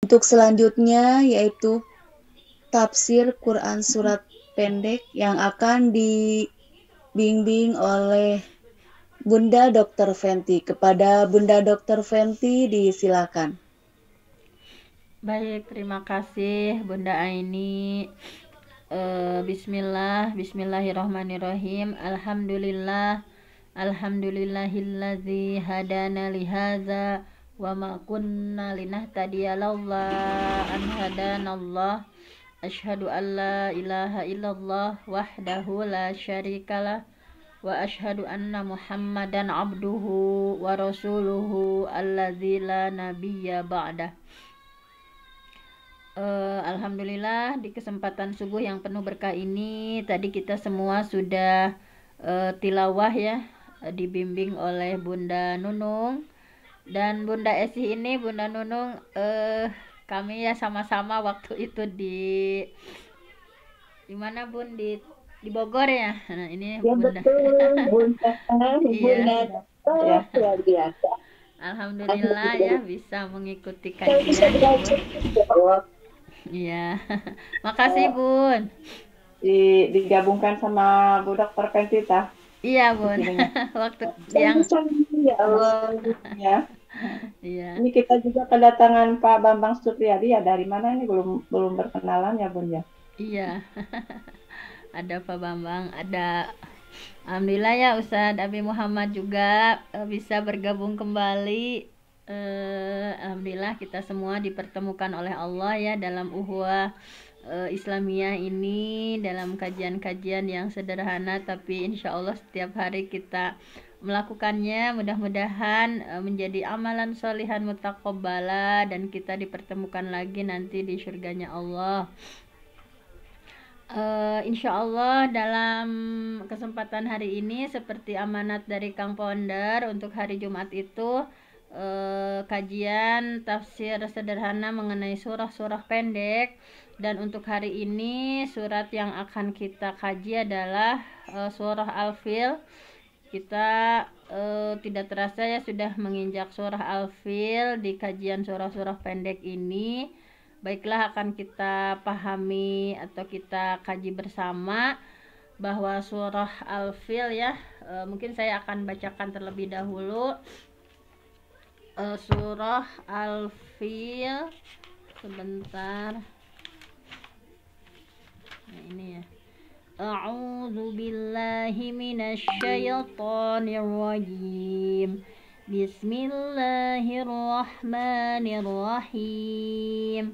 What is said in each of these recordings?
Untuk selanjutnya yaitu tafsir Quran surat pendek yang akan dibimbing oleh Bunda Dr. Fenty. Kepada Bunda Dr. Fenty disilakan. Baik, terima kasih Bunda Aini. Bismillahirrahmanirrahim. Alhamdulillahilladzi hadana lihadza wa ma kunna linahtadiya laula an hadanallah. Asyhadu an la ilaha illallah wahdahu la syarikalah wa asyhadu anna Muhammadan abduhu wa rasuluhu alladzi la nabiyya ba'dah. Alhamdulillah di kesempatan subuh yang penuh berkah ini tadi kita semua sudah tilawah ya, dibimbing oleh Bunda Nunung dan Bunda Esi ini. Bunda Nunung, kami ya sama-sama waktu itu di mana Bun, di Bogor ya. Nah, ini Ya Bunda. betul, Bunda. Iya. Bunda luar biasa. Alhamdulillah ya bisa mengikuti Saya bisa kajian. belajar ya Allah. Iya. Makasih Bun. Digabungkan sama Bu Dokter Pentita. Iya Bun. Waktu Saya yang bisa ya Allah. Ya. iya. Ini kita juga kedatangan Pak Bambang Supriyadi ya, dari mana ini belum berkenalan ya Bun ya. Iya. Ada Pak Bambang, ada alhamdulillah ya Ustadz Abi Muhammad juga bisa bergabung kembali. Alhamdulillah kita semua dipertemukan oleh Allah ya dalam uhwah Islamiyah ini, dalam kajian-kajian yang sederhana tapi insya Allah setiap hari kita melakukannya. Mudah-mudahan menjadi amalan solihan mutaqabbala dan kita dipertemukan lagi nanti di surganya Allah. Insya Allah dalam kesempatan hari ini seperti amanat dari Kang Ponder untuk hari Jumat itu kajian tafsir sederhana mengenai surah-surah pendek, dan untuk hari ini surat yang akan kita kaji adalah surah Al-Fil. Kita tidak terasa ya sudah menginjak surah Al-Fil di kajian surah-surah pendek ini. Baiklah, akan kita pahami atau kita kaji bersama bahwa surah Al-Fil ya, mungkin saya akan bacakan terlebih dahulu surah Al-Fil sebentar. Nah, ini ya. A'udzu billahi minasy syaithanir rajim. Bismillahirrahmanirrahim.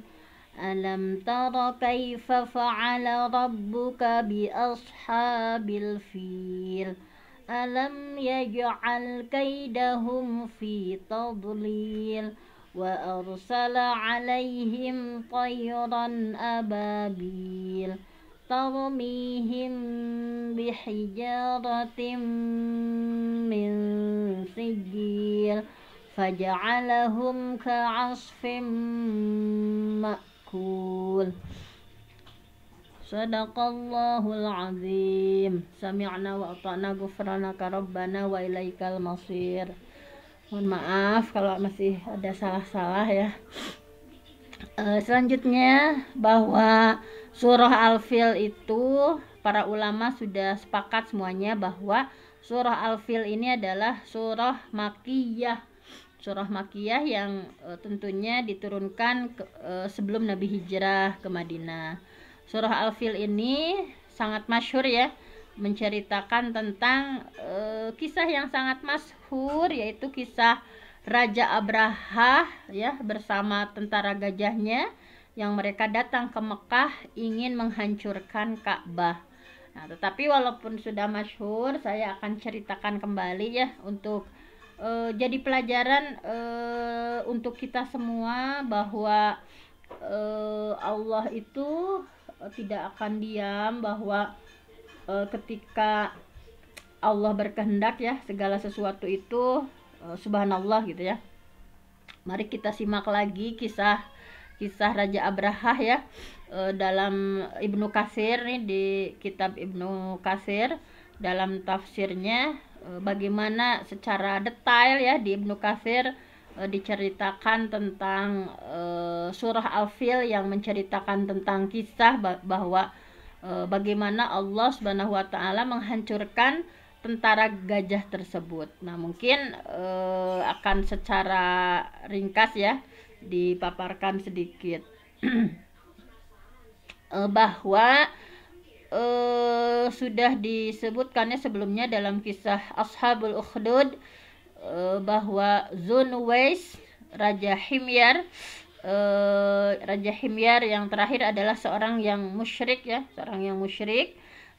Alam tara kaifa fa'ala rabbuka bi ashabil fil. Alam yaj'al kaidahum fi tadlil wa arsala 'alaihim tayran ababil tarmihim bihijaratin min sijil faja'alahum ka'asfin ma'kul. Sadaqallahul azim. Sami'na wa ata'na ghufranaka rabbana wa ilaikal masir. Mohon maaf kalau masih ada salah-salah ya. Selanjutnya bahwa surah Al-Fil itu para ulama sudah sepakat semuanya bahwa surah Al-Fil ini adalah surah Makkiyah. Surah Makkiyah yang tentunya diturunkan sebelum Nabi hijrah ke Madinah. Surah Al-Fil ini sangat masyhur ya, menceritakan tentang kisah yang sangat masyhur, yaitu kisah Raja Abraha ya bersama tentara gajahnya yang mereka datang ke Mekah ingin menghancurkan Ka'bah. Nah, tetapi walaupun sudah masyhur, saya akan ceritakan kembali ya untuk jadi pelajaran untuk kita semua bahwa Allah itu tidak akan diam, bahwa ketika Allah berkehendak ya segala sesuatu itu subhanallah gitu ya. Mari kita simak lagi kisah Raja Abraha ya dalam Ibnu Katsir nih, di kitab Ibnu Katsir dalam tafsirnya bagaimana secara detail ya di Ibnu Katsir diceritakan tentang surah Al-Fil yang menceritakan tentang kisah bahwa bagaimana Allah Subhanahu wa taala menghancurkan tentara gajah tersebut. Nah, mungkin akan secara ringkas ya dipaparkan sedikit bahwa sudah disebutkannya sebelumnya dalam kisah Ashabul Ukhdud bahwa Zunwais Raja Himyar yang terakhir adalah seorang yang musyrik ya,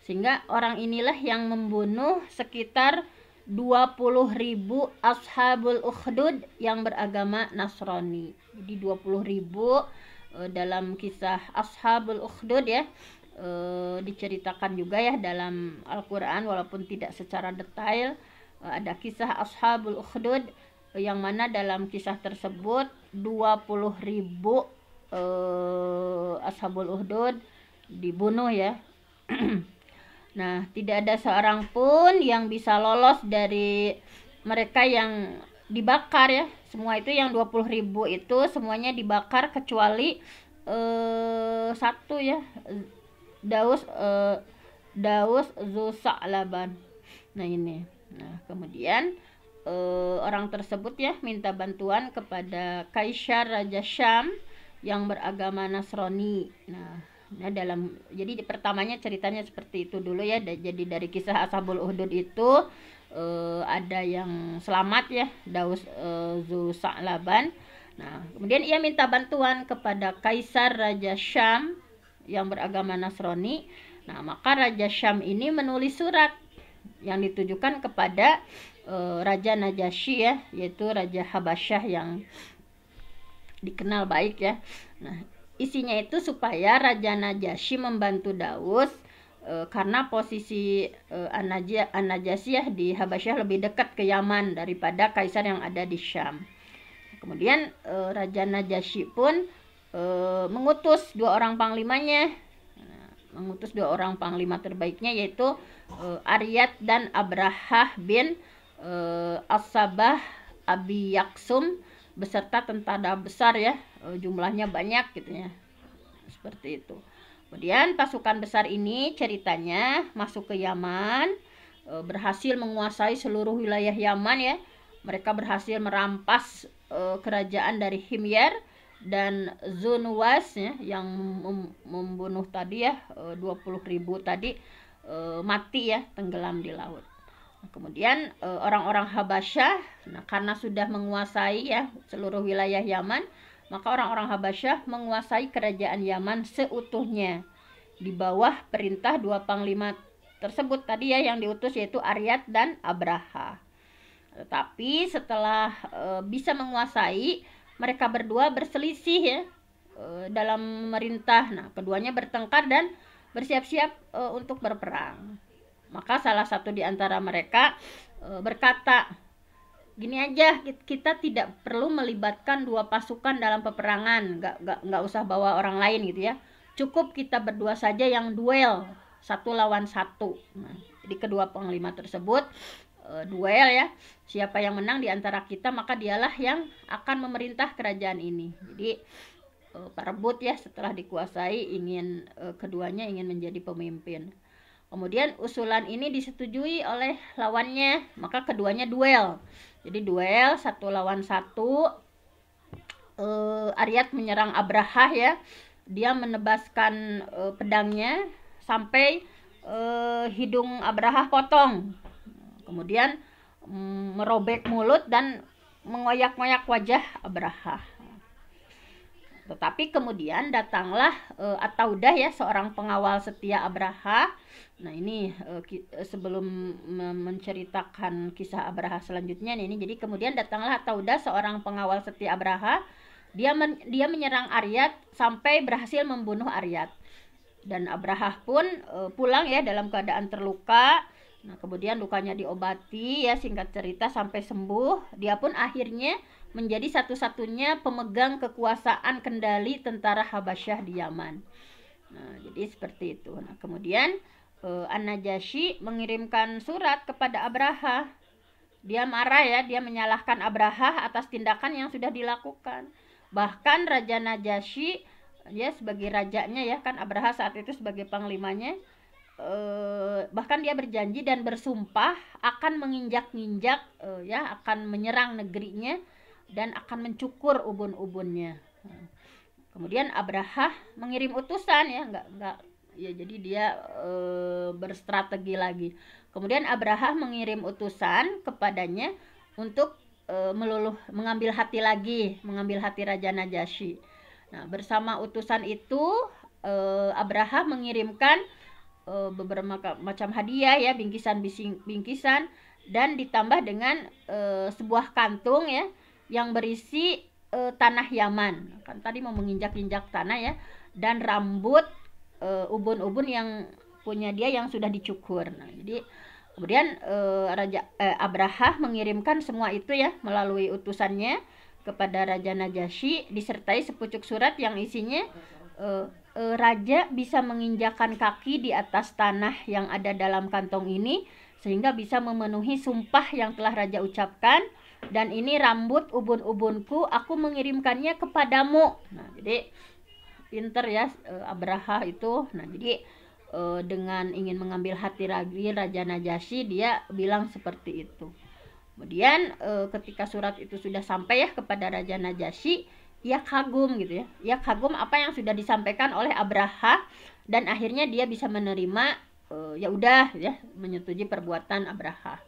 sehingga orang inilah yang membunuh sekitar 20.000 Ashabul Ukhdud yang beragama Nasrani. Jadi 20.000 dalam kisah Ashabul Ukhdud ya, diceritakan juga ya dalam Al-Quran walaupun tidak secara detail. Ada kisah Ashabul Ukhdud yang mana dalam kisah tersebut 20.000 Ashabul Ukhdud dibunuh ya. Nah, tidak ada seorang pun yang bisa lolos dari mereka yang dibakar ya. Semua itu yang 20.000 itu semuanya dibakar kecuali satu ya, Daus Zusa'laban. Nah ini. Nah, kemudian orang tersebut ya minta bantuan kepada Kaisar Raja Syam yang beragama Nasrani. Nah, jadi pertamanya ceritanya seperti itu dulu ya. Jadi dari kisah Ashabul Ukhdud itu ada yang selamat ya, Daus Zusa'laban. Nah, kemudian ia minta bantuan kepada Kaisar Raja Syam yang beragama Nasrani. Nah, maka Raja Syam ini menulis surat yang ditujukan kepada Raja Najasyi ya, yaitu Raja Habasyah yang dikenal baik ya. Nah, isinya itu supaya Raja Najasyi membantu Daus karena posisi An-Najasyi ya di Habasyah lebih dekat ke Yaman daripada kaisar yang ada di Syam. Kemudian Raja Najasyi pun mengutus 2 orang panglimanya, mengutus 2 orang panglima terbaiknya yaitu Aryat dan Abrahah bin As-Sabah Abi Yaksum beserta tentara besar ya, jumlahnya banyak gitu ya, seperti itu. Kemudian pasukan besar ini ceritanya masuk ke Yaman, berhasil menguasai seluruh wilayah Yaman ya. Mereka berhasil merampas kerajaan dari Himyar dan Zunwas ya, yang membunuh tadi ya 20.000 tadi mati ya, tenggelam di laut. Kemudian orang-orang Habasyah, nah karena sudah menguasai ya seluruh wilayah Yaman, maka orang-orang Habasyah menguasai kerajaan Yaman seutuhnya di bawah perintah 2 panglima tersebut tadi ya yang diutus, yaitu Aryat dan Abraha. Tetapi setelah bisa menguasai, mereka berdua berselisih ya dalam memerintah. Nah, keduanya bertengkar dan bersiap-siap untuk berperang. Maka salah satu di antara mereka berkata, gini aja, kita tidak perlu melibatkan 2 pasukan dalam peperangan, nggak usah bawa orang lain gitu ya. Cukup kita berdua saja yang duel 1 lawan 1. Nah, jadi kedua panglima tersebut duel ya. Siapa yang menang di antara kita maka dialah yang akan memerintah kerajaan ini. Jadi perebut ya, setelah dikuasai keduanya ingin menjadi pemimpin. Kemudian usulan ini disetujui oleh lawannya, maka keduanya duel. Jadi duel 1 lawan 1. Aryat menyerang Abrahah ya. Dia menebaskan pedangnya sampai hidung Abrahah potong. Kemudian merobek mulut dan mengoyak-ngoyak wajah Abrahah. Tetapi kemudian datanglah At-Taudah ya, seorang pengawal setia Abraha. Nah ini sebelum menceritakan kisah Abraha selanjutnya ini, jadi kemudian datanglah At-Taudah, seorang pengawal setia Abraha. Dia menyerang Aryat sampai berhasil membunuh Aryat. Dan Abraha pun pulang ya dalam keadaan terluka. Nah, kemudian lukanya diobati ya, singkat cerita sampai sembuh. Dia pun akhirnya menjadi satu-satunya pemegang kekuasaan kendali tentara Habasyah di Yaman. Nah, jadi seperti itu. Nah, kemudian An-Najasyi mengirimkan surat kepada Abraha Dia marah ya, dia menyalahkan Abraha atas tindakan yang sudah dilakukan. Bahkan Raja Najasyi, ya sebagai rajanya ya, kan Abraha saat itu sebagai panglimanya, bahkan dia berjanji dan bersumpah akan menginjak-injak, ya akan menyerang negerinya dan akan mencukur ubun-ubunnya. Kemudian Abraha mengirim utusan ya, enggak ya, jadi dia berstrategi lagi. Kemudian Abraha mengirim utusan kepadanya untuk mengambil hati lagi, mengambil hati Raja Najasyi. Nah, bersama utusan itu Abraha mengirimkan beberapa macam hadiah ya, bingkisan dan ditambah dengan sebuah kantung ya yang berisi tanah Yaman. Kan tadi mau menginjak-injak tanah ya, dan rambut ubun-ubun yang punya dia yang sudah dicukur. Nah, jadi kemudian Abraha mengirimkan semua itu ya melalui utusannya kepada Raja Najasyi, disertai sepucuk surat yang isinya raja bisa menginjakan kaki di atas tanah yang ada dalam kantong ini sehingga bisa memenuhi sumpah yang telah raja ucapkan, dan ini rambut ubun-ubunku, aku mengirimkannya kepadamu. Nah, jadi pinter ya Abraha itu. Nah, jadi dengan ingin mengambil hati lagi Raja Najasyi, dia bilang seperti itu. Kemudian ketika surat itu sudah sampai ya kepada Raja Najasyi, ia kagum gitu ya. Ia kagum apa yang sudah disampaikan oleh Abraha, dan akhirnya dia bisa menerima, ya udah ya, menyetujui perbuatan Abraha.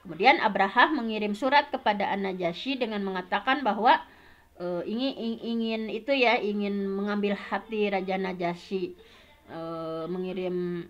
Kemudian Abraha mengirim surat kepada An-Najasyi dengan mengatakan bahwa ingin itu ya, ingin mengambil hati Raja Najasyi. Mengirim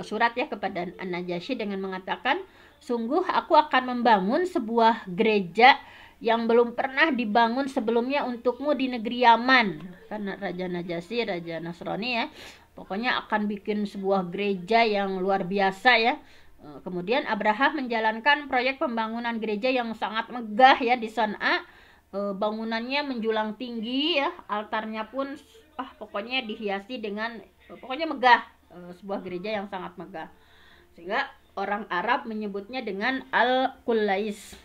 surat ya kepada An-Najasyi dengan mengatakan, sungguh aku akan membangun sebuah gereja yang belum pernah dibangun sebelumnya untukmu di negeri Yaman. Karena Raja Najasyi, Raja Nasrani ya, pokoknya akan bikin sebuah gereja yang luar biasa ya. Kemudian Abraha menjalankan proyek pembangunan gereja yang sangat megah ya di Son'a. Bangunannya menjulang tinggi ya, altarnya pun pokoknya dihiasi dengan pokoknya megah, sebuah gereja yang sangat megah, sehingga orang Arab menyebutnya dengan Al-Qullais,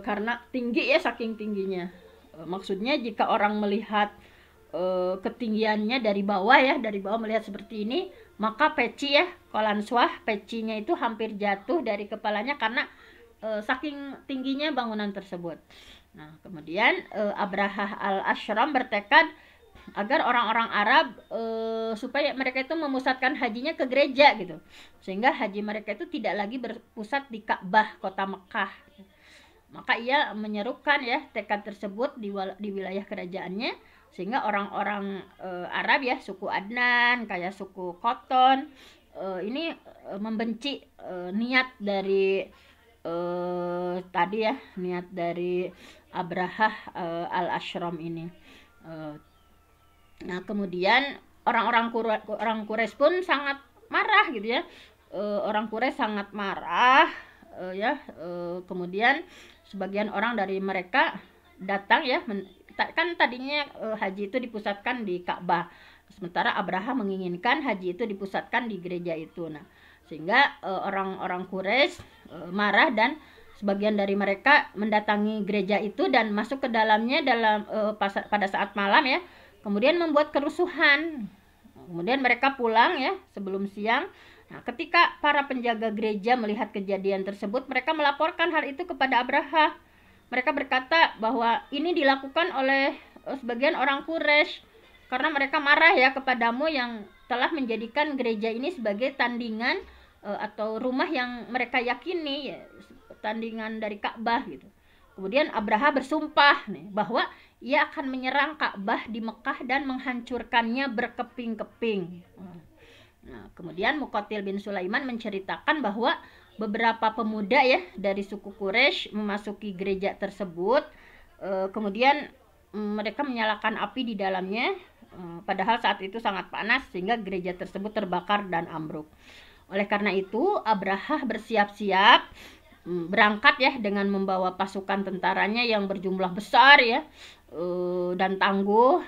karena tinggi ya, saking tingginya. Maksudnya jika orang melihat ketinggiannya dari bawah ya, dari bawah melihat seperti ini, maka peci ya, Qalanswah, pecinya itu hampir jatuh dari kepalanya karena saking tingginya bangunan tersebut. Nah, kemudian Abraha al-Ashram bertekad agar orang-orang Arab supaya mereka itu memusatkan hajinya ke gereja gitu, sehingga haji mereka itu tidak lagi berpusat di Ka'bah kota Mekah. Maka ia menyerukan ya tekad tersebut di wilayah kerajaannya, sehingga orang-orang Arab ya, suku Adnan kayak suku Qoton ini membenci niat dari tadi ya, niat dari Abraha al-Ashram ini. Nah, kemudian orang Quraisy pun sangat marah gitu ya. Orang Quraisy sangat marah ya. Kemudian sebagian orang dari mereka datang ya, kan tadinya haji itu dipusatkan di Ka'bah, sementara Abraha menginginkan haji itu dipusatkan di gereja itu. Nah, sehingga orang-orang Quraisy marah, dan sebagian dari mereka mendatangi gereja itu dan masuk ke dalamnya pada saat malam ya. Kemudian membuat kerusuhan. Kemudian mereka pulang ya sebelum siang. Nah, ketika para penjaga gereja melihat kejadian tersebut, mereka melaporkan hal itu kepada Abraha. Mereka berkata bahwa ini dilakukan oleh sebagian orang Quraisy karena mereka marah ya kepadamu yang telah menjadikan gereja ini sebagai tandingan atau rumah yang mereka yakini ya, tandingan dari Ka'bah gitu. Kemudian Abraha bersumpah nih bahwa ia akan menyerang Ka'bah di Mekah dan menghancurkannya berkeping-keping. Nah, kemudian Muqatil bin Sulaiman menceritakan bahwa beberapa pemuda ya dari suku Quraisy memasuki gereja tersebut. Kemudian mereka menyalakan api di dalamnya, padahal saat itu sangat panas sehingga gereja tersebut terbakar dan ambruk. Oleh karena itu Abraha bersiap-siap berangkat ya dengan membawa pasukan tentaranya yang berjumlah besar ya dan tangguh,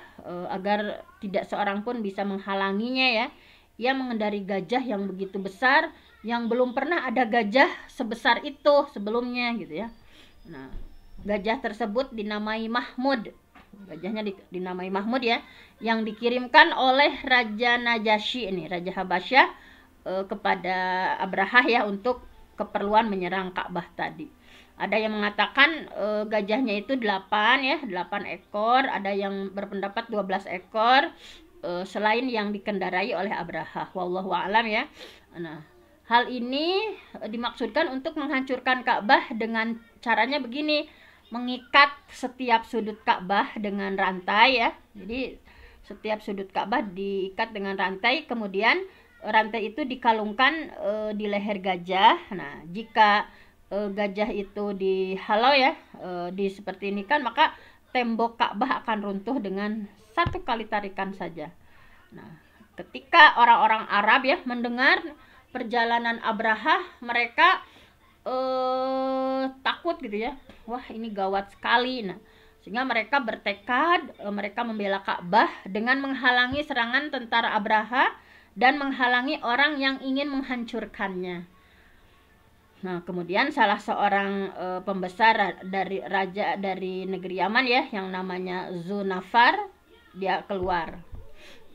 agar tidak seorang pun bisa menghalanginya ya. Ia mengendari gajah yang begitu besar yang belum pernah ada gajah sebesar itu sebelumnya gitu ya. Nah, gajah tersebut dinamai Mahmud. Gajahnya dinamai Mahmud ya, yang dikirimkan oleh Raja Najasyi ini, Raja Habasyah kepada Abrahah ya untuk keperluan menyerang Ka'bah tadi. Ada yang mengatakan gajahnya itu 8 ya, 8 ekor, ada yang berpendapat 12 ekor selain yang dikendarai oleh Abrahah. Wallahu a'lam ya. Nah, hal ini dimaksudkan untuk menghancurkan Ka'bah dengan caranya begini, mengikat setiap sudut Ka'bah dengan rantai ya. Jadi setiap sudut Ka'bah diikat dengan rantai, kemudian rantai itu dikalungkan di leher gajah. Nah, jika gajah itu dihalau ya, seperti ini kan, maka tembok Ka'bah akan runtuh dengan satu kali tarikan saja. Nah, ketika orang-orang Arab ya mendengar perjalanan Abrahah, mereka takut gitu ya, wah ini gawat sekali. Nah, sehingga mereka bertekad, mereka membela Ka'bah dengan menghalangi serangan tentara Abrahah dan menghalangi orang yang ingin menghancurkannya. Nah, kemudian salah seorang pembesar dari raja dari negeri Yaman ya, yang namanya Zunafar, dia keluar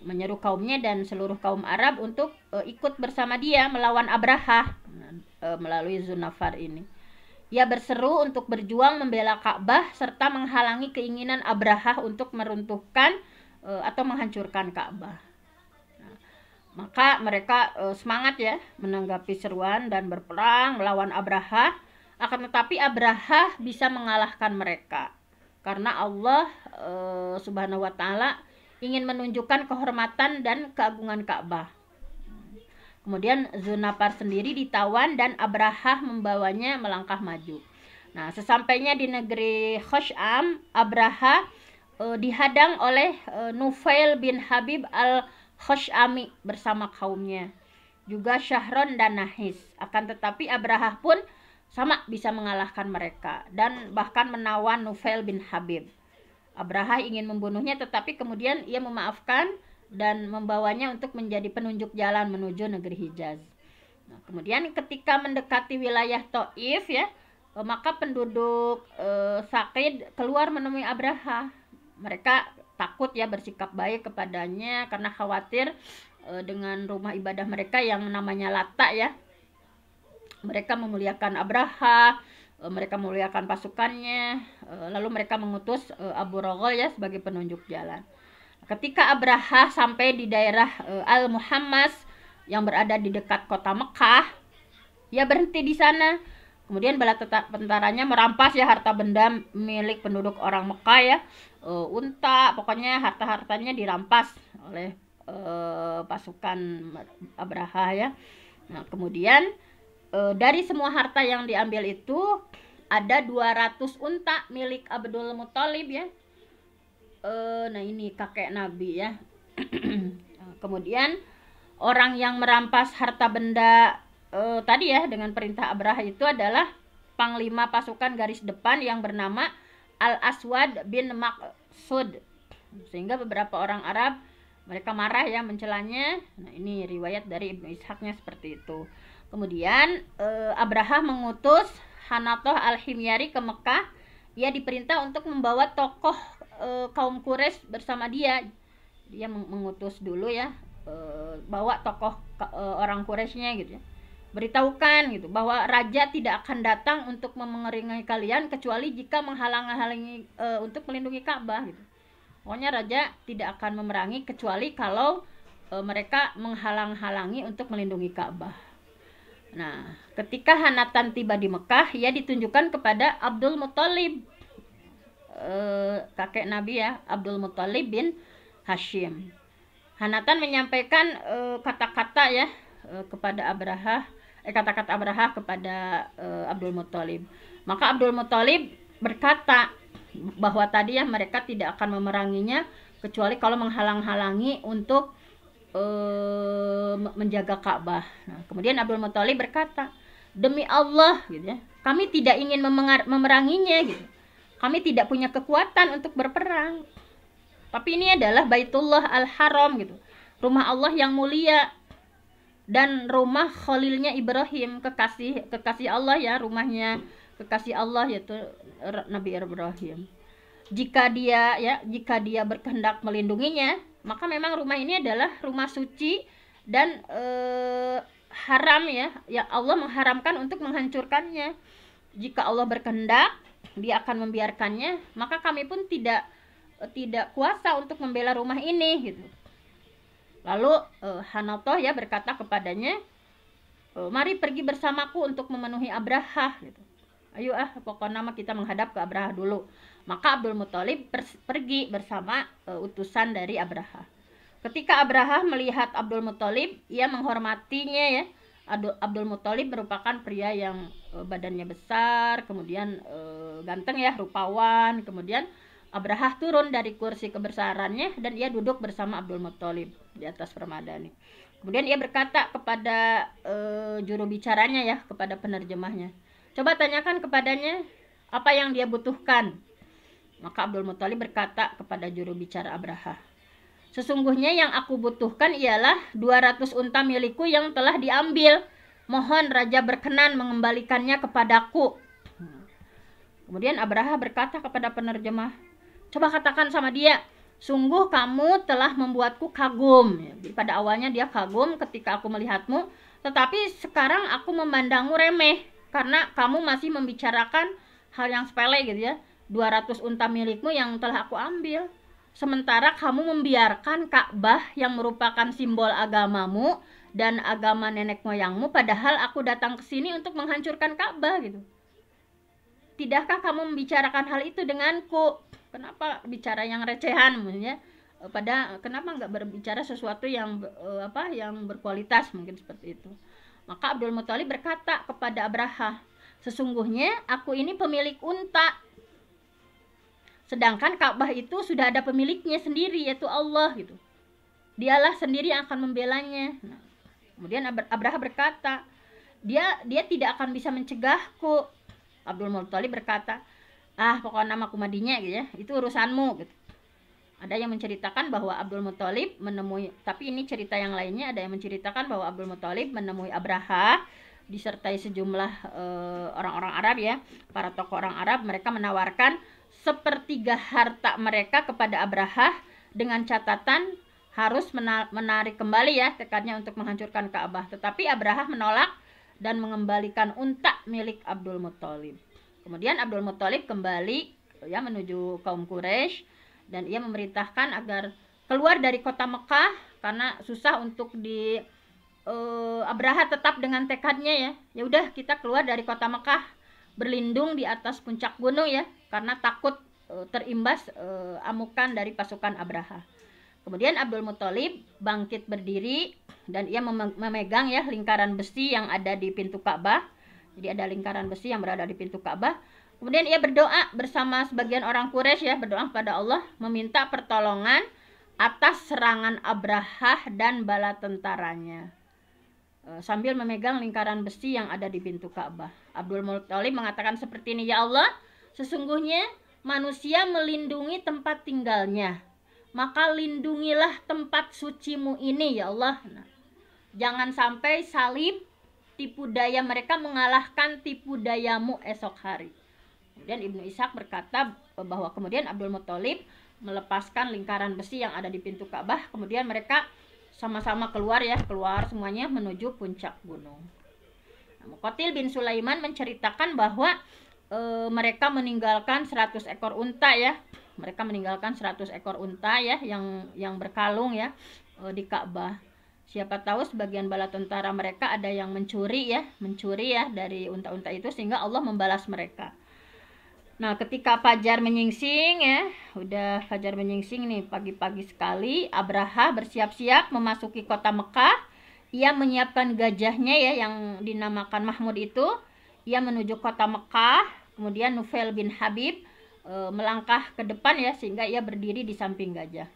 menyeru kaumnya dan seluruh kaum Arab untuk ikut bersama dia melawan Abrahah melalui Zunafar ini. Ia berseru untuk berjuang membela Ka'bah serta menghalangi keinginan Abrahah untuk meruntuhkan atau menghancurkan Ka'bah. Nah, maka mereka semangat ya menanggapi seruan dan berperang melawan Abrahah. Akan tetapi Abrahah bisa mengalahkan mereka karena Allah Subhanahu wa taala ingin menunjukkan kehormatan dan keagungan Ka'bah. Kemudian Zunafar sendiri ditawan dan Abrahah membawanya melangkah maju. Nah, sesampainya di negeri Khusham, Abrahah dihadang oleh Nufail bin Habib al-Khushami bersama kaumnya. Juga Syahron dan Nahis. Akan tetapi Abrahah pun sama bisa mengalahkan mereka dan bahkan menawan Nufail bin Habib. Abrahah ingin membunuhnya, tetapi kemudian ia memaafkan dan membawanya untuk menjadi penunjuk jalan menuju negeri Hijaz. Nah, kemudian ketika mendekati wilayah Taif ya, maka penduduk Saqid keluar menemui Abrahah. Mereka takut ya bersikap baik kepadanya karena khawatir dengan rumah ibadah mereka yang namanya Lata ya. Mereka memuliakan Abrahah, mereka memuliakan pasukannya, lalu mereka mengutus Abu Roghol ya sebagai penunjuk jalan. Ketika Abrahah sampai di daerah Al-Muhammas yang berada di dekat kota Mekah, ia berhenti di sana. Kemudian bala tentaranya merampas ya harta benda milik penduduk orang Mekah ya, unta, pokoknya harta-hartanya dirampas oleh pasukan Abrahah ya. Nah, kemudian dari semua harta yang diambil itu ada 200 unta milik Abdul Muthalib ya. Nah ini kakek Nabi ya. Kemudian orang yang merampas harta benda tadi ya dengan perintah Abrahah itu adalah panglima pasukan garis depan yang bernama Al-Aswad bin Maqsud. Sehingga beberapa orang Arab mereka marah ya mencelanya. Nah ini riwayat dari Ibnu Ishaqnya seperti itu. Kemudian Abrahah mengutus Hanatoh al-Himyari ke Mekah. Ia diperintah untuk membawa tokoh kaum Quraisy bersama dia. Dia mengutus dulu ya, bawa tokoh orang Quraisynya gitu ya. Beritahukan gitu bahwa raja tidak akan datang untuk memengaruhi kalian kecuali jika menghalang-halangi untuk melindungi Ka'bah gitu. Pokoknya raja tidak akan memerangi kecuali kalau mereka menghalang-halangi untuk melindungi Ka'bah. Nah, ketika Hanatan tiba di Mekah, ia ditunjukkan kepada Abdul Muthalib, kakek Nabi ya, Abdul Muthalib bin Hashim. Hanatan menyampaikan kata-kata ya kepada Abrahah, kata-kata Abrahah kepada Abdul Muthalib. Maka Abdul Muthalib berkata bahwa tadi ya mereka tidak akan memeranginya kecuali kalau menghalang-halangi untuk menjaga Ka'bah. Nah, kemudian Abdul Muthalib berkata, demi Allah gitu ya, kami tidak ingin memeranginya gitu. Kami tidak punya kekuatan untuk berperang. Tapi ini adalah Baitullah Al-Haram gitu. Rumah Allah yang mulia. dan rumah Khalilnya Ibrahim, kekasih Allah ya, rumahnya kekasih Allah yaitu Nabi Ibrahim. Jika dia berkehendak melindunginya, maka memang rumah ini adalah rumah suci dan haram ya Allah mengharamkan untuk menghancurkannya. Jika Allah berkehendak, dia akan membiarkannya, maka kami pun tidak kuasa untuk membela rumah ini gitu. Lalu Hanatoh ya berkata kepadanya, mari pergi bersamaku untuk memenuhi Abraha gitu. Ayo pokoknya kita menghadap ke Abraha dulu. Maka Abdul Muthalib pergi bersama utusan dari Abraha. Ketika Abraha melihat Abdul Muthalib, ia menghormatinya ya. Abdul Muthalib merupakan pria yang badannya besar, kemudian ganteng ya, rupawan. Kemudian Abraha turun dari kursi kebesarannya dan ia duduk bersama Abdul Muthalib di atas permadani. Kemudian ia berkata kepada juru bicaranya ya, kepada penerjemahnya, coba tanyakan kepadanya apa yang dia butuhkan. Maka Abdul Muthalib berkata kepada juru bicara Abraha, sesungguhnya yang aku butuhkan ialah 200 unta milikku yang telah diambil. Mohon raja berkenan mengembalikannya kepadaku. Kemudian Abraha berkata kepada penerjemah, coba katakan sama dia, sungguh kamu telah membuatku kagum. Jadi pada awalnya dia kagum ketika aku melihatmu, tetapi sekarang aku memandangmu remeh karena kamu masih membicarakan hal yang sepele gitu ya. 200 unta milikmu yang telah aku ambil. Sementara kamu membiarkan Ka'bah yang merupakan simbol agamamu dan agama nenek moyangmu, padahal aku datang ke sini untuk menghancurkan Ka'bah gitu. Tidakkah kamu membicarakan hal itu denganku? Kenapa bicara yang recehan maksudnya? Kenapa nggak berbicara sesuatu yang yang berkualitas, mungkin seperti itu. Maka Abdul Muthalib berkata kepada Abraha, sesungguhnya aku ini pemilik unta. Sedangkan Ka'bah itu sudah ada pemiliknya sendiri, yaitu Allah gitu. Dialah sendiri yang akan membelanya. Nah, kemudian Abraha berkata, dia tidak akan bisa mencegahku. Abdul Muthalib berkata, pokoknya nama kumadinya gitu ya, itu urusanmu gitu. Ada yang menceritakan bahwa Abdul Muthalib menemui, tapi ini cerita yang lainnya, ada yang menceritakan bahwa Abdul Muthalib menemui Abraha disertai sejumlah orang-orang Arab ya, para tokoh orang Arab. Mereka menawarkan sepertiga harta mereka kepada Abraha dengan catatan harus menarik kembali ya tekadnya untuk menghancurkan Ka'bah. Tetapi Abraha menolak dan mengembalikan unta milik Abdul Muthalib. Kemudian Abdul Muthalib kembali ya menuju kaum Quraisy dan ia memerintahkan agar keluar dari kota Mekah karena susah untuk Abraha tetap dengan tekadnya ya. Ya udah kita keluar dari kota Mekah, berlindung di atas puncak gunung ya, karena takut terimbas amukan dari pasukan Abraha. Kemudian Abdul Muthalib bangkit berdiri dan ia memegang ya lingkaran besi yang ada di pintu Ka'bah. Jadi ada lingkaran besi yang berada di pintu Ka'bah. Kemudian ia berdoa bersama sebagian orang Quraisy ya, berdoa kepada Allah meminta pertolongan atas serangan Abraha dan bala tentaranya. Sambil memegang lingkaran besi yang ada di pintu Ka'bah. Abdul Muthalib mengatakan seperti ini, ya Allah, sesungguhnya manusia melindungi tempat tinggalnya, maka lindungilah tempat sucimu ini ya Allah. Nah, jangan sampai salib tipu daya mereka mengalahkan tipu dayamu esok hari. Kemudian Ibnu Ishaq berkata bahwa kemudian Abdul Muthalib melepaskan lingkaran besi yang ada di pintu Ka'bah. Kemudian mereka sama-sama keluar semuanya menuju puncak gunung. Nah, Muqatil bin Sulaiman menceritakan bahwa mereka meninggalkan 100 ekor unta ya. Mereka meninggalkan 100 ekor unta ya yang berkalung ya di Ka'bah. Siapa tahu sebagian bala tentara mereka ada yang mencuri ya dari unta-unta itu sehingga Allah membalas mereka. Nah, ketika fajar menyingsing ya, udah fajar menyingsing nih pagi-pagi sekali, Abraha bersiap-siap memasuki kota Mekah. Ia menyiapkan gajahnya ya yang dinamakan Mahmud itu. Ia menuju kota Mekah. Kemudian Nufail bin Habib melangkah ke depan ya sehingga ia berdiri di samping gajah.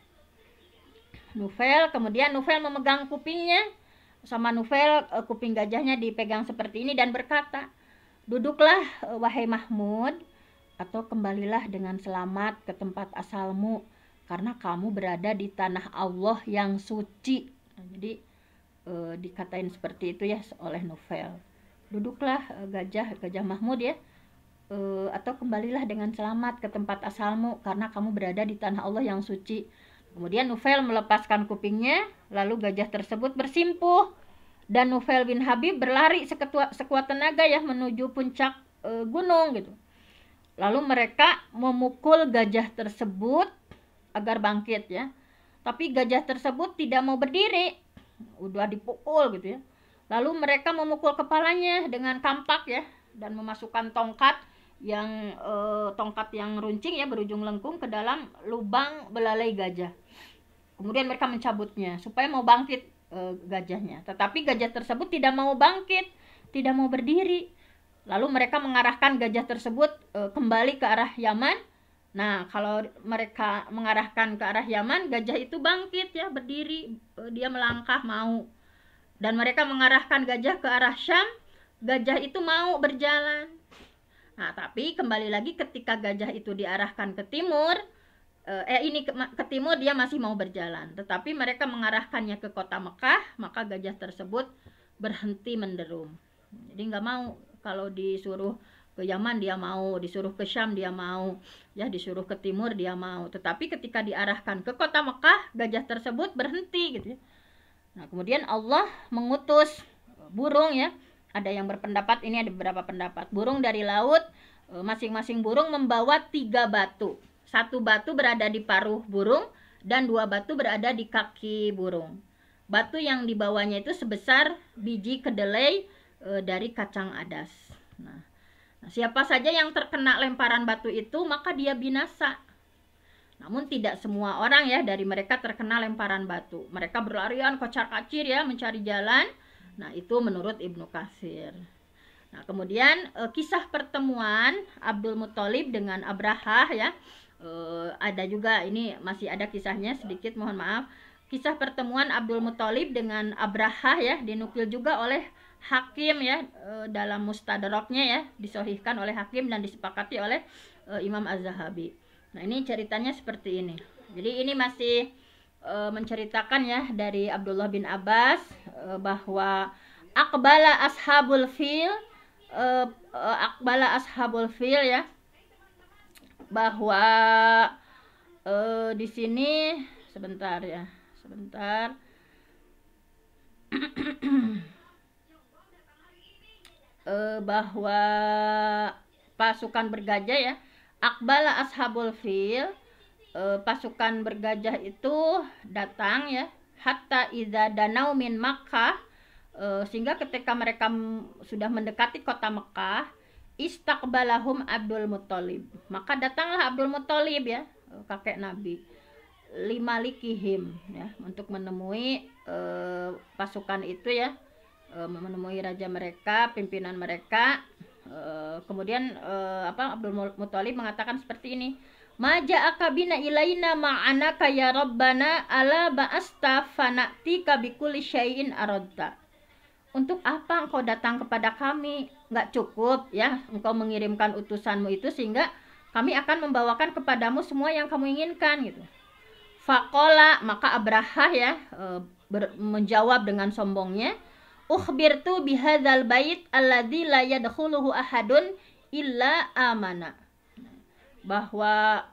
Kemudian Nufail memegang kupingnya. Sama Nufail kuping gajahnya dipegang seperti ini dan berkata, "Duduklah wahai Mahmud, atau kembalilah dengan selamat ke tempat asalmu karena kamu berada di tanah Allah yang suci." Nah, jadi dikatain seperti itu ya oleh Nufel. Duduklah Gajah Mahmud ya, atau kembalilah dengan selamat ke tempat asalmu karena kamu berada di tanah Allah yang suci. Kemudian Nufel melepaskan kupingnya, lalu gajah tersebut bersimpuh dan Nufel bin Habib berlari sekuat tenaga ya menuju puncak gunung gitu. Lalu mereka memukul gajah tersebut agar bangkit ya. Tapi gajah tersebut tidak mau berdiri, udah dipukul gitu ya. Lalu mereka memukul kepalanya dengan kampak ya dan memasukkan tongkat yang runcing ya berujung lengkung ke dalam lubang belalai gajah. Kemudian mereka mencabutnya supaya mau bangkit gajahnya. Tetapi gajah tersebut tidak mau bangkit, tidak mau berdiri. Lalu mereka mengarahkan gajah tersebut kembali ke arah Yaman. Nah, kalau mereka mengarahkan ke arah Yaman, gajah itu bangkit ya, berdiri, dia melangkah mau. Dan mereka mengarahkan gajah ke arah Syam, gajah itu mau berjalan. Nah, tapi kembali lagi ketika gajah itu diarahkan ke timur, ke timur dia masih mau berjalan. Tetapi mereka mengarahkannya ke kota Mekah, maka gajah tersebut berhenti menderum. Jadi nggak mau. Kalau disuruh ke Yaman dia mau, disuruh ke Syam dia mau, ya disuruh ke timur dia mau. Tetapi ketika diarahkan ke kota Mekah, gajah tersebut berhenti gitu ya. Nah, kemudian Allah mengutus burung ya. Ada yang berpendapat, ini ada beberapa pendapat. Burung dari laut, masing-masing burung membawa 3 batu. 1 batu berada di paruh burung dan 2 batu berada di kaki burung. Batu yang dibawanya itu sebesar biji kedelai dari kacang adas. Nah, siapa saja yang terkena lemparan batu itu maka dia binasa. Namun tidak semua orang ya dari mereka terkena lemparan batu. Mereka berlarian kocar-kacir ya mencari jalan. Nah, itu menurut Ibnu Katsir. Nah, kemudian kisah pertemuan Abdul Muthalib dengan Abrahah ya. Ada juga, ini masih ada kisahnya sedikit, mohon maaf. Kisah pertemuan Abdul Muthalib dengan Abrahah ya dinukil juga oleh Hakim ya dalam Mustadraknya ya, disahihkan oleh Hakim dan disepakati oleh Imam Az-Zahabi. Nah, ini ceritanya seperti ini. Jadi ini masih menceritakan ya dari Abdullah bin Abbas bahwa Aqbala ashabul fil ya, bahwa di sini sebentar bahwa pasukan bergajah ya, Aqbala ashabul fil, pasukan bergajah itu datang ya, hatta idza danau min Makkah, sehingga ketika mereka sudah mendekati kota Mekah, istaqbalahum Abdul Muthalib, maka datanglah Abdul Muthalib ya, kakek Nabi, limalikihim ya, untuk menemui pasukan itu ya, menemui raja mereka, pimpinan mereka. Kemudian Abdul Muthalib mengatakan seperti ini, maja'aka bina ilaina ma'anaka ya rabbana ala ba'asta fana'tika bikulli syai'in aradta. Untuk apa engkau datang kepada kami? Nggak cukup ya engkau mengirimkan utusanmu itu sehingga kami akan membawakan kepadamu semua yang kamu inginkan gitu. Faqala, maka Abrahah ya menjawab dengan sombongnya, ukhbirtu bihadzal bait alladzi la yadkhuluhu ahadun illa amana. Bahwa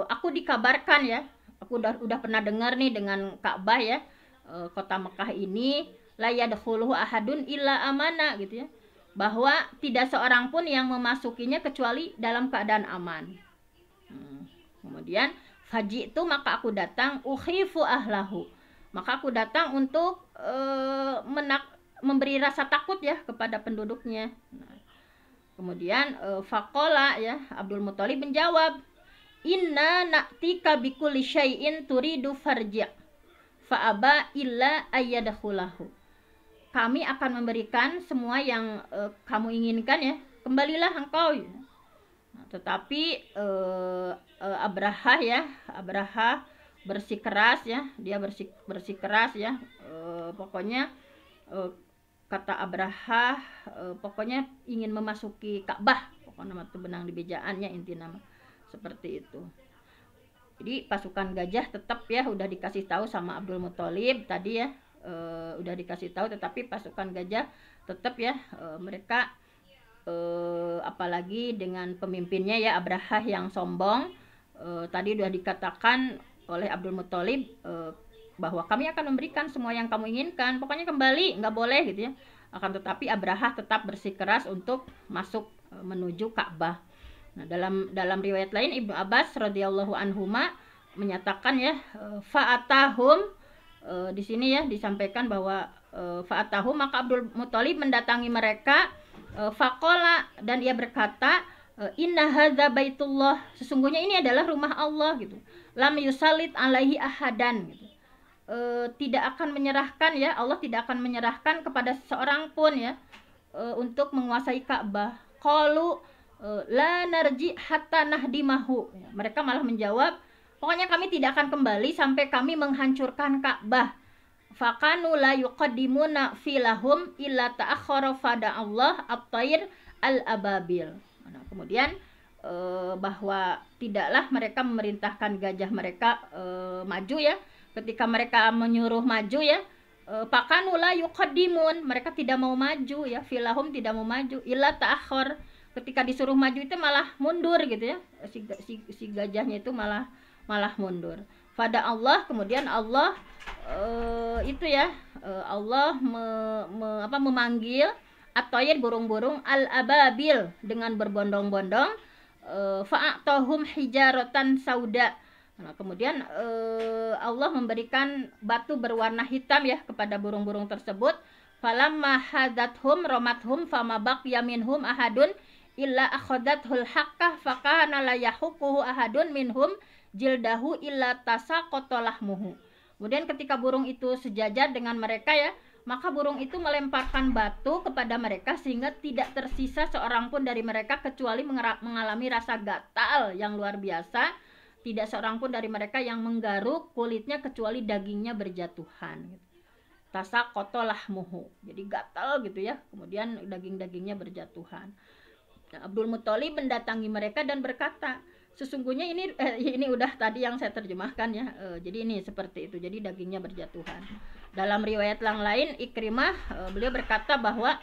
aku dikabarkan ya, aku udah pernah dengar nih dengan Ka'bah ya, kota Mekah ini la yadkhuluhu ahadun illa amana gitu ya, bahwa tidak seorang pun yang memasukinya kecuali dalam keadaan aman. Kemudian faji itu, maka aku datang, ukhifu ahlahu, maka aku datang untuk memberi rasa takut ya kepada penduduknya. Nah, kemudian faqala ya, Abdul Muthalib menjawab, inna na'tika bikulli syai'in turidu farji' fa'aba illa ayyadkhulahu. Kami akan memberikan semua yang kamu inginkan ya, kembalilah engkau ya. Nah, tetapi Abrahah bersikeras ya, dia bersikeras ya, pokoknya kata Abrahah pokoknya ingin memasuki Ka'bah, pokoknya nama itu benang di bejaannya, inti nama seperti itu. Jadi pasukan gajah tetap ya udah dikasih tahu sama Abdul Muthalib tadi ya, udah dikasih tahu, tetapi pasukan gajah tetap ya mereka apalagi dengan pemimpinnya ya Abraha yang sombong. Tadi udah dikatakan oleh Abdul Muthalib bahwa kami akan memberikan semua yang kamu inginkan, pokoknya kembali, nggak boleh gitu ya. Akan tetapi Abraha tetap bersikeras untuk masuk menuju Ka'bah. Nah, dalam riwayat lain Ibnu Abbas radhiyallahu anhuma menyatakan ya fa'atahum, di sini ya disampaikan bahwa fa'atahum, maka Abdul Muthalib mendatangi mereka, faqala, dan ia berkata, inna hadza baitullah, sesungguhnya ini adalah rumah Allah gitu. Lam yusallit alaihi ahadan gitu. Tidak akan menyerahkan ya, Allah tidak akan menyerahkan kepada seorang pun ya untuk menguasai Ka'bah. Qalu la narji hatta nahdimahu. Mereka malah menjawab, pokoknya kami tidak akan kembali sampai kami menghancurkan Ka'bah. Fakanu la yuqaddimuna filahum illa ta'akhkhara fada Allah at-tayr al-ababil. Nah, kemudian bahwa tidaklah mereka memerintahkan gajah mereka maju ya. Ketika mereka menyuruh maju ya, fakanu la yuqaddimun, mereka tidak mau maju ya, filahum tidak mau maju, illa ta'akhkhar, ketika disuruh maju itu malah mundur gitu ya, si gajahnya itu malah mundur. Pada Allah, kemudian Allah itu ya Allah memanggil at-tayr, burung-burung, al-ababil, dengan berbondong-bondong, fa'atahum hijaratan sauda. Nah, kemudian Allah memberikan batu berwarna hitam ya kepada burung-burung tersebut. Falamma hadathum romathum fama baqiya minhum ahadun illa akhadathul haqqah fakana la yahuquhu ahadun minhum jildahu illa tasaqata lahmuhu. Kemudian ketika burung itu sejajar dengan mereka ya, maka burung itu melemparkan batu kepada mereka sehingga tidak tersisa seorang pun dari mereka kecuali mengalami rasa gatal yang luar biasa. Tidak seorang pun dari mereka yang menggaruk kulitnya kecuali dagingnya berjatuhan. Tasaqata lahmuhu, jadi gatal gitu ya. Kemudian daging-dagingnya berjatuhan. Nah, Abdul Muthalib mendatangi mereka dan berkata, sesungguhnya ini udah tadi yang saya terjemahkan ya. Jadi ini seperti itu. Jadi dagingnya berjatuhan. Dalam riwayat yang lain Ikrimah beliau berkata bahwa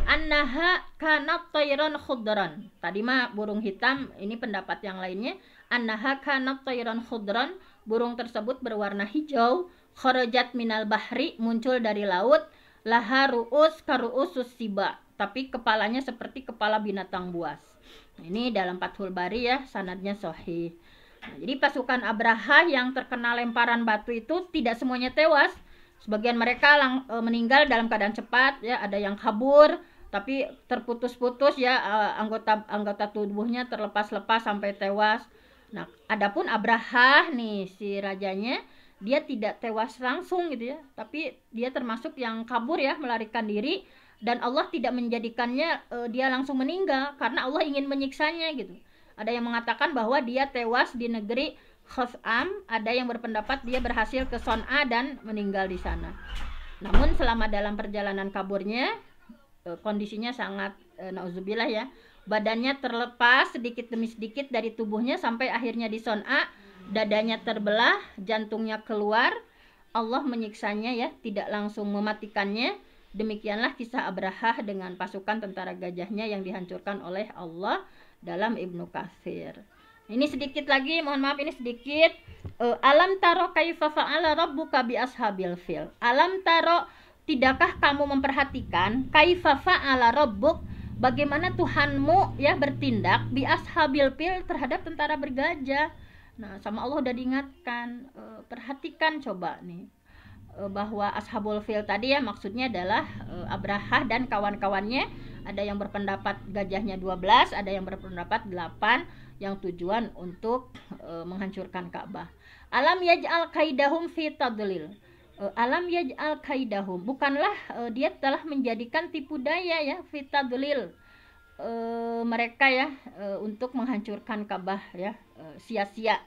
annaha kanat tayran khudran. Tadi mah burung hitam, ini pendapat yang lainnya. Annaha kanat tayran khudran, burung tersebut berwarna hijau, kharajat minal bahri, muncul dari laut, laha ru'us karu'usus siba, tapi kepalanya seperti kepala binatang buas. Ini dalam Fathul Bari ya, sanadnya sahih. Nah, jadi pasukan Abraha yang terkena lemparan batu itu tidak semuanya tewas. Sebagian mereka meninggal dalam keadaan cepat ya, ada yang kabur tapi terputus-putus ya, anggota tubuhnya terlepas-lepas sampai tewas. Nah, adapun Abraha nih, si rajanya, dia tidak tewas langsung gitu ya, tapi dia termasuk yang kabur ya, melarikan diri, dan Allah tidak menjadikannya dia langsung meninggal karena Allah ingin menyiksanya gitu. Ada yang mengatakan bahwa dia tewas di negeri Khuz'am, ada yang berpendapat dia berhasil ke Son'a dan meninggal di sana. Namun selama dalam perjalanan kaburnya kondisinya sangat nauzubillah ya, badannya terlepas sedikit demi sedikit dari tubuhnya sampai akhirnya di Son'a, dadanya terbelah, jantungnya keluar. Allah menyiksanya ya, tidak langsung mematikannya. Demikianlah kisah Abraha dengan pasukan tentara gajahnya yang dihancurkan oleh Allah dalam Ibnu Katsir. Ini sedikit lagi, mohon maaf ini sedikit. Alam taro kaifa fa'ala rabbuka bi ashabil fil. Alam taro, tidakkah kamu memperhatikan kaifa fa'ala rabbuk, bagaimana Tuhanmu ya bertindak bi ashabil fil, terhadap tentara bergajah. Nah, sama Allah udah diingatkan. Perhatikan coba nih, bahwa ashabul fil tadi ya maksudnya adalah Abraha dan kawan-kawannya. Ada yang berpendapat gajahnya 12, ada yang berpendapat 8, yang tujuan untuk menghancurkan Ka'bah. Alam yaj'al kaidahum fi tadlil. Alam yaj'al kaidahum, bukanlah dia telah menjadikan tipu daya ya, fi tadlil, mereka ya untuk menghancurkan Ka'bah ya, sia-sia.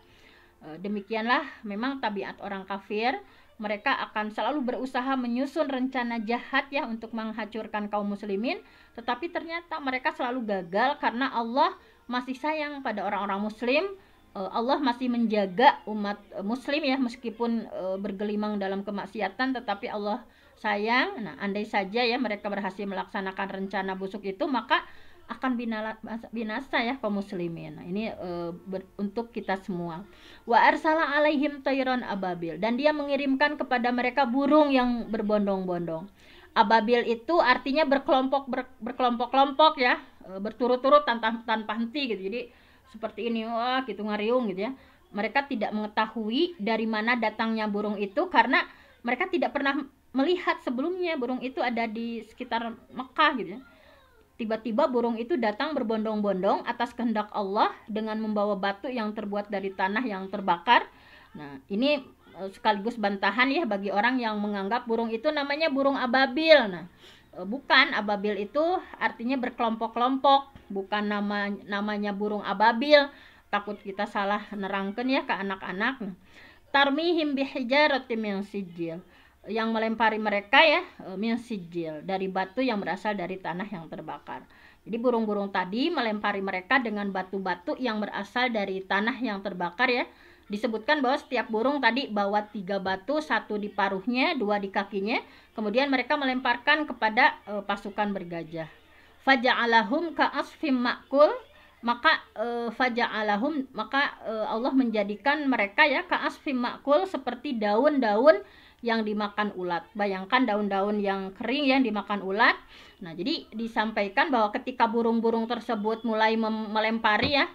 Demikianlah memang tabiat orang kafir. Mereka akan selalu berusaha menyusun rencana jahat ya untuk menghancurkan kaum muslimin, tetapi ternyata mereka selalu gagal karena Allah masih sayang pada orang-orang muslim. Allah masih menjaga umat muslim ya, meskipun bergelimang dalam kemaksiatan, tetapi Allah sayang. Nah, andai saja ya mereka berhasil melaksanakan rencana busuk itu, maka akan binasa ya kaum muslimin. Nah, ini untuk kita semua. Wa arsala alaihim tayran ababil, dan dia mengirimkan kepada mereka burung yang berbondong-bondong. Ababil itu artinya berkelompok-kelompok ya, berturut-turut tanpa henti gitu. Jadi seperti ini, wah gitu ngariung gitu ya. Mereka tidak mengetahui dari mana datangnya burung itu karena mereka tidak pernah melihat sebelumnya burung itu ada di sekitar Mekah gitu ya. Tiba-tiba burung itu datang berbondong-bondong atas kehendak Allah dengan membawa batu yang terbuat dari tanah yang terbakar. Nah, ini sekaligus bantahan ya bagi orang yang menganggap burung itu namanya burung ababil. Nah, bukan, ababil itu artinya berkelompok-kelompok, bukan namanya burung ababil. Takut kita salah nerangkan ya ke anak-anak. Tarmihim bihijaratin min sijil, yang melempari mereka ya min sijil, dari batu yang berasal dari tanah yang terbakar. Jadi burung-burung tadi melempari mereka dengan batu-batu yang berasal dari tanah yang terbakar ya. Disebutkan bahwa setiap burung tadi bawa 3 batu, 1 di paruhnya, 2 di kakinya. Kemudian mereka melemparkan kepada pasukan bergajah. Faja'alahum ka'asfim ma'kul, maka Allah menjadikan mereka ya ka'asfim ma'kul, seperti daun-daun yang dimakan ulat. Bayangkan daun-daun yang kering yang dimakan ulat. Nah, jadi disampaikan bahwa ketika burung-burung tersebut mulai melempari ya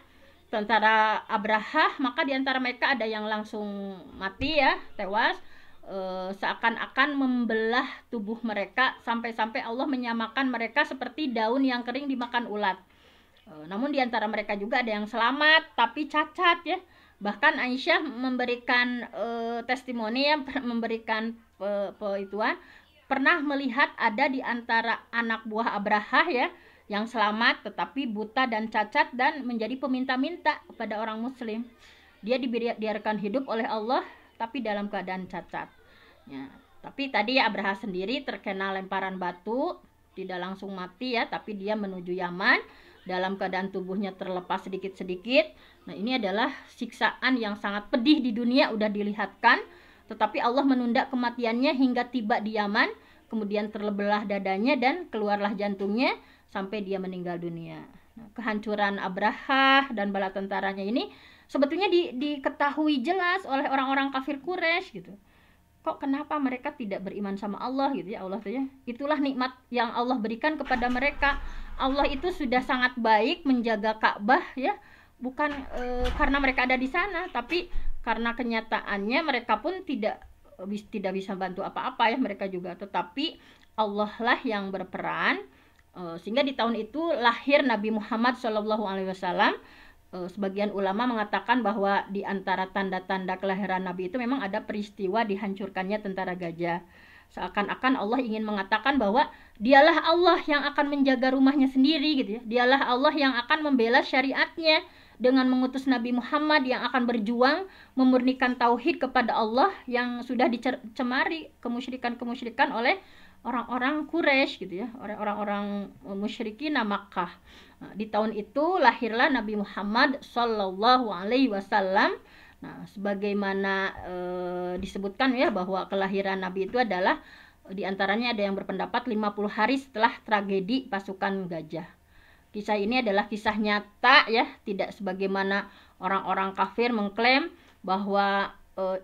tentara Abraha, maka diantara mereka ada yang langsung mati ya, tewas, seakan-akan membelah tubuh mereka, sampai-sampai Allah menyamakan mereka seperti daun yang kering dimakan ulat. Namun diantara mereka juga ada yang selamat tapi cacat ya. Bahkan Aisyah memberikan testimoni ya, memberikan pernah melihat ada di antara anak buah Abraha ya yang selamat tetapi buta dan cacat dan menjadi peminta-minta kepada orang muslim. Dia dibiarkan hidup oleh Allah tapi dalam keadaan cacat. Ya, tapi tadi ya Abraha sendiri terkena lemparan batu, tidak langsung mati ya, tapi dia menuju Yaman dalam keadaan tubuhnya terlepas sedikit-sedikit. Nah, ini adalah siksaan yang sangat pedih di dunia, udah dilihatkan, tetapi Allah menunda kematiannya hingga tiba di Yaman, kemudian terbelah dadanya dan keluarlah jantungnya sampai dia meninggal dunia. Nah, kehancuran Abraha dan bala tentaranya ini sebetulnya diketahui jelas oleh orang-orang kafir Quraisy gitu. Kok kenapa mereka tidak beriman sama Allah gitu ya, Allah tuh ya. Itulah nikmat yang Allah berikan kepada mereka. Allah itu sudah sangat baik menjaga Ka'bah ya, bukan karena mereka ada di sana, tapi karena kenyataannya mereka pun tidak bisa bantu apa-apa ya mereka juga, tetapi Allah lah yang berperan sehingga di tahun itu lahir Nabi Muhammad SAW. Sebagian ulama mengatakan bahwa di antara tanda-tanda kelahiran Nabi itu memang ada peristiwa dihancurkannya tentara gajah. Seakan-akan Allah ingin mengatakan bahwa dialah Allah yang akan menjaga rumahnya sendiri gitu ya. Dialah Allah yang akan membela syariatnya dengan mengutus Nabi Muhammad yang akan berjuang memurnikan tauhid kepada Allah yang sudah dicemari kemusyrikan oleh orang-orang Quraisy gitu ya, orang-orang musyrikin Makkah. Nah, di tahun itu lahirlah Nabi Muhammad Sallallahu Alaihi Wasallam. Nah, sebagaimana disebutkan ya bahwa kelahiran Nabi itu adalah diantaranya ada yang berpendapat 50 hari setelah tragedi pasukan gajah. Kisah ini adalah kisah nyata ya, tidak sebagaimana orang-orang kafir mengklaim bahwa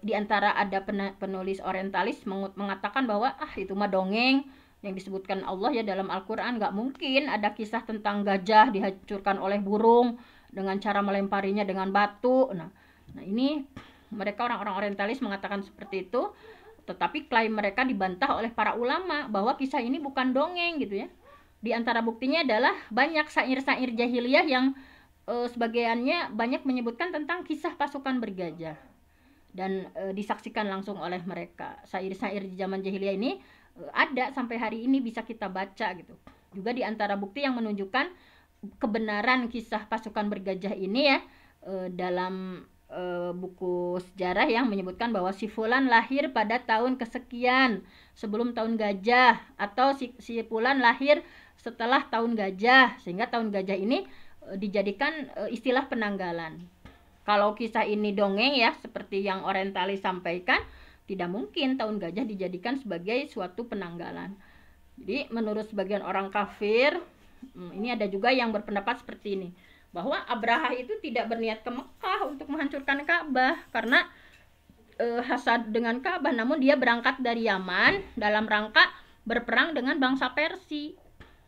di antara ada penulis orientalis mengatakan bahwa itu mah dongeng yang disebutkan Allah ya dalam Al-Quran. Nggak mungkin ada kisah tentang gajah dihancurkan oleh burung dengan cara melemparinya dengan batu. Nah ini mereka orang-orang orientalis mengatakan seperti itu, tetapi klaim mereka dibantah oleh para ulama bahwa kisah ini bukan dongeng gitu ya. Di antara buktinya adalah banyak syair-syair jahiliyah yang sebagiannya banyak menyebutkan tentang kisah pasukan bergajah dan disaksikan langsung oleh mereka. Syair-syair di zaman jahiliyah ini ada sampai hari ini bisa kita baca gitu. Juga di antara bukti yang menunjukkan kebenaran kisah pasukan bergajah ini ya, dalam buku sejarah yang menyebutkan bahwa si fulan lahir pada tahun kesekian sebelum tahun gajah, atau si fulan lahir setelah tahun gajah, sehingga tahun gajah ini dijadikan istilah penanggalan. Kalau kisah ini dongeng ya, seperti yang orientalis sampaikan, tidak mungkin tahun gajah dijadikan sebagai suatu penanggalan. Jadi menurut sebagian orang kafir, ini ada juga yang berpendapat seperti ini, bahwa Abraha itu tidak berniat ke Mekah untuk menghancurkan Ka'bah karena hasad dengan Ka'bah, namun dia berangkat dari Yaman dalam rangka berperang dengan bangsa Persia,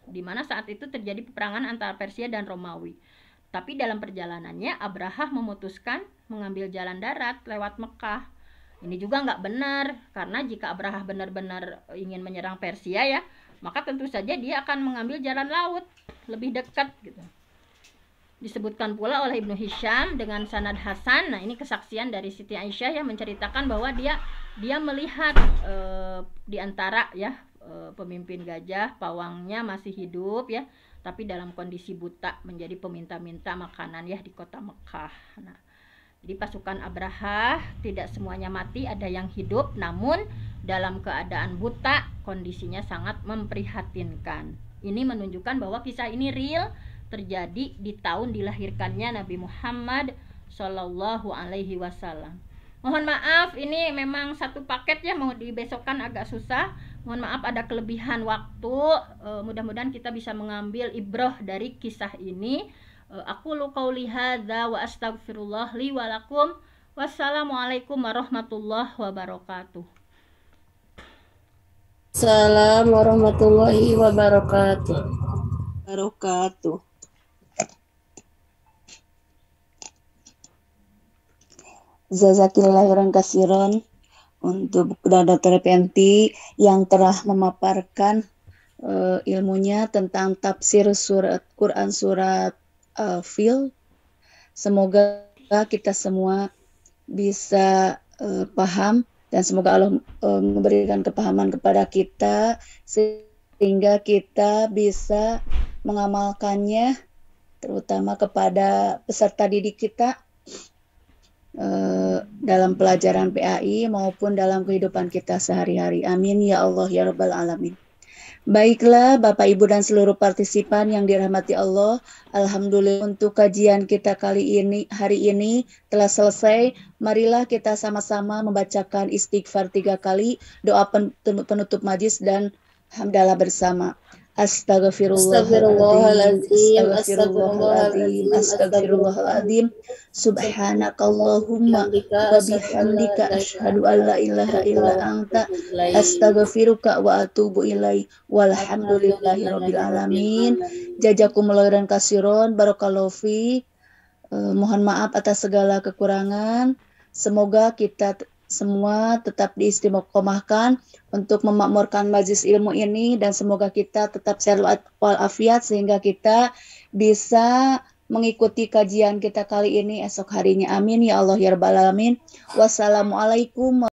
di mana saat itu terjadi peperangan antara Persia dan Romawi. Tapi dalam perjalanannya Abraha memutuskan mengambil jalan darat lewat Mekah. Ini juga nggak benar, karena jika Abraha benar-benar ingin menyerang Persia ya, maka tentu saja dia akan mengambil jalan laut lebih dekat gitu. Disebutkan pula oleh Ibnu Hisham dengan sanad hasan. Nah, ini kesaksian dari Siti Aisyah yang menceritakan bahwa dia melihat di antara ya pemimpin gajah, pawangnya masih hidup ya, tapi dalam kondisi buta, menjadi peminta-minta makanan ya di kota Mekah. Nah, jadi pasukan Abraha tidak semuanya mati, ada yang hidup, namun dalam keadaan buta, kondisinya sangat memprihatinkan. Ini menunjukkan bahwa kisah ini real, terjadi di tahun dilahirkannya Nabi Muhammad Shallallahu Alaihi Wasallam. Mohon maaf, ini memang satu paket ya, mau dibesokkan agak susah. Mohon maaf ada kelebihan waktu. Mudah-mudahan kita bisa mengambil ibrah dari kisah ini. Aku qauli hadza wa astaghfirullah li wa lakum. Wassalamualaikum warahmatullahi wabarakatuh. Assalamualaikum warahmatullahi wabarakatuh. Jazakillahirran kasiron untuk Dr. Fenty yang telah memaparkan ilmunya tentang tafsir surat Quran surat Al-Fil. Semoga kita semua bisa paham dan semoga Allah memberikan kepahaman kepada kita sehingga kita bisa mengamalkannya, terutama kepada peserta didik kita dalam pelajaran PAI maupun dalam kehidupan kita sehari-hari. Amin ya Allah ya Rabbal Alamin. Baiklah Bapak Ibu dan seluruh partisipan yang dirahmati Allah, alhamdulillah untuk kajian kita hari ini telah selesai. Marilah kita sama-sama membacakan istighfar 3 kali, doa penutup majlis dan hamdalah bersama. Astagfirullahaladzim, astagfirullahaladzim, subhanakallahumma wa bihamdika asyhadu an la ilaha illa anta astaghfiruka wa atubu ilaik, walhamdulillahi rabbil alamin. Jazakumullahu khairan kasiron, barakallahu fiik. Mohon maaf atas segala kekurangan. Semoga kita semua tetap diistiqomahkan untuk memakmurkan majlis ilmu ini, dan semoga kita tetap sehat walafiat sehingga kita bisa mengikuti kajian kita kali ini esok harinya. Amin ya Allah ya Rabbal Alamin. Wassalamualaikum